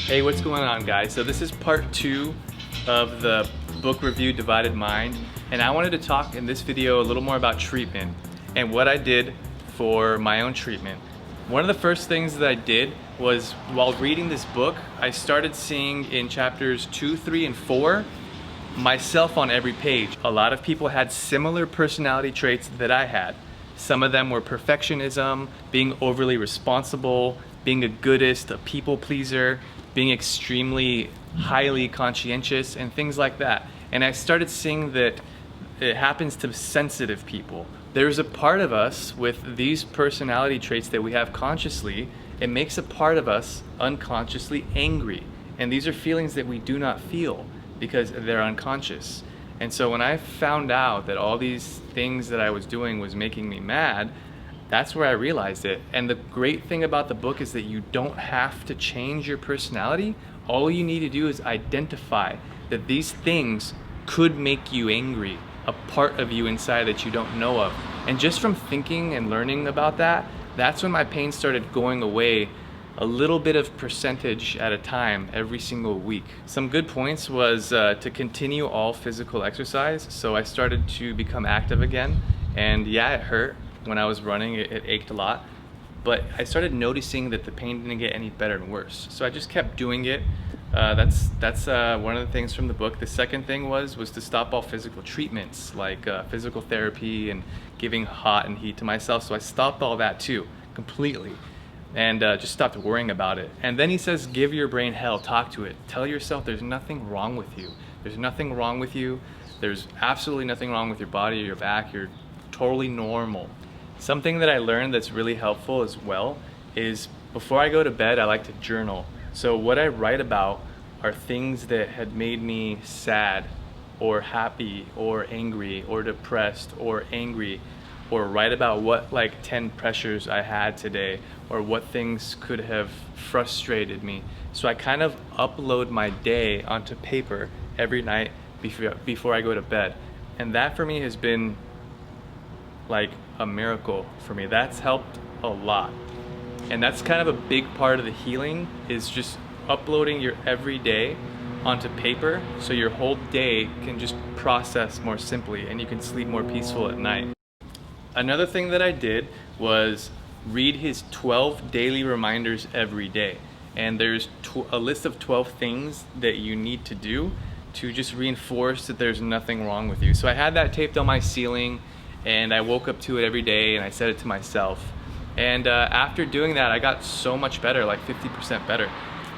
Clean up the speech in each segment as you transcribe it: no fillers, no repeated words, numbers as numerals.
Hey, what's going on, guys? So this is part 2 of the book review Divided Mind, and I wanted to talk in this video a little more about treatment and what I did for my own treatment. One of the first things that I did was, while reading this book, I started seeing in chapters 2, 3, and 4 myself on every page. A lot of people had similar personality traits that I had. Some of them were perfectionism, being overly responsible, being a goodist, a people pleaser, being extremely highly conscientious, and things like that. And I started seeing that it happens to sensitive people. There's a part of us with these personality traits that we have consciously. It makes a part of us unconsciously angry. And these are feelings that we do not feel because they're unconscious. And so when I found out that all these things that I was doing was making me mad, that's where I realized it. And the great thing about the book is that you don't have to change your personality. All you need to do is identify that these things could make you angry, a part of you inside that you don't know of. And just from thinking and learning about that, that's when my pain started going away, a little bit of percentage at a time every single week. Some good points was to continue all physical exercise. So I started to become active again, and yeah, it hurt. When I was running, it ached a lot, but I started noticing that the pain didn't get any better and worse. So I just kept doing it. That's one of the things from the book. The second thing was to stop all physical treatments, like physical therapy and giving hot and heat to myself. So I stopped all that too, completely, and just stopped worrying about it. And then he says, give your brain hell, talk to it. Tell yourself there's nothing wrong with you. There's nothing wrong with you. There's absolutely nothing wrong with your body or your back. You're totally normal. Something that I learned that's really helpful as well is, before I go to bed, I like to journal. So what I write about are things that had made me sad or happy or angry or depressed or angry, or write about what 10 pressures I had today or what things could have frustrated me. So I kind of upload my day onto paper every night before I go to bed. And that for me has been like a miracle for me. That's helped a lot. And that's kind of a big part of the healing, is just uploading your everyday onto paper so your whole day can just process more simply and you can sleep more peaceful at night. Another thing that I did was read his 12 daily reminders every day. And there's a list of 12 things that you need to do to just reinforce that there's nothing wrong with you. So I had that taped on my ceiling, and I woke up to it every day and I said it to myself. And after doing that, I got so much better, like 50% better.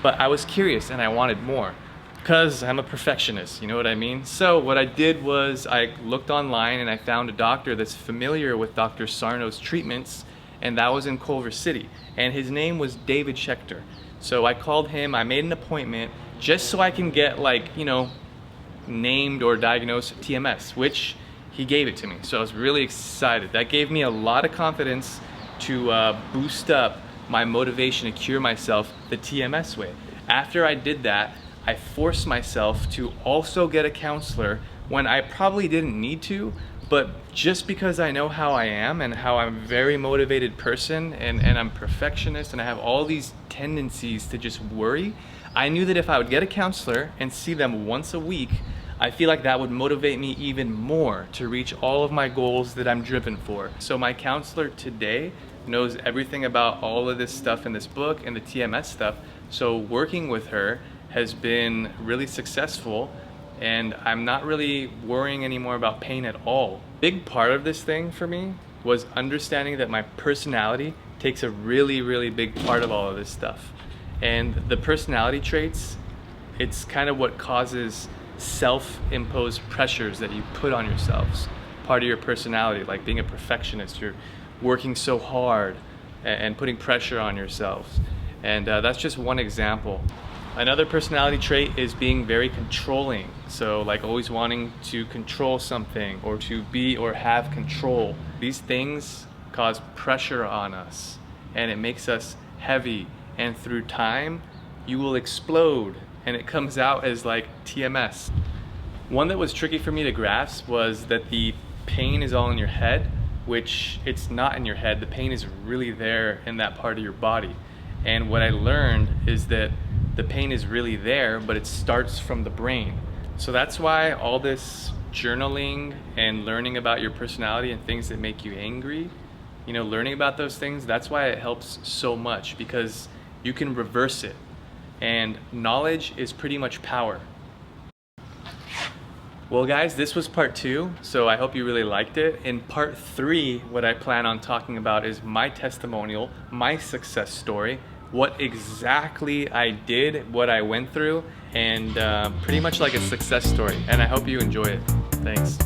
But I was curious and I wanted more, because I'm a perfectionist, you know what I mean? So what I did was I looked online and I found a doctor that's familiar with Dr. Sarno's treatments, and that was in Culver City. And his name was David Schechter. So I called him, I made an appointment just so I can get named or diagnosed TMS, which he gave it to me. So I was really excited. That gave me a lot of confidence to boost up my motivation to cure myself the TMS way. After I did that, I forced myself to also get a counselor when I probably didn't need to, but just because I know how I am and how I'm a very motivated person, and I'm perfectionist and I have all these tendencies to just worry, I knew that if I would get a counselor and see them once a week, I feel like that would motivate me even more to reach all of my goals that I'm driven for. So my counselor today knows everything about all of this stuff in this book and the TMS stuff. So working with her has been really successful, and I'm not really worrying anymore about pain at all. Big part of this thing for me was understanding that my personality takes a really, really big part of all of this stuff. And the personality traits, it's kind of what causes self-imposed pressures that you put on yourselves. Part of your personality, like being a perfectionist, you're working so hard and putting pressure on yourselves. And that's just one example. Another personality trait is being very controlling. So always wanting to control something or to be or have control. These things cause pressure on us and it makes us heavy. And through time, you will explode and it comes out as TMS. One that was tricky for me to grasp was that the pain is all in your head, which it's not in your head. The pain is really there in that part of your body. And what I learned is that the pain is really there, but it starts from the brain. So that's why all this journaling and learning about your personality and things that make you angry, you know, learning about those things, that's why it helps so much, because you can reverse it. And knowledge is pretty much power. Well guys, this was part 2, so I hope you really liked it. In part 3, what I plan on talking about is my testimonial, my success story, what exactly I did, what I went through, and pretty much like a success story. And I hope you enjoy it. Thanks.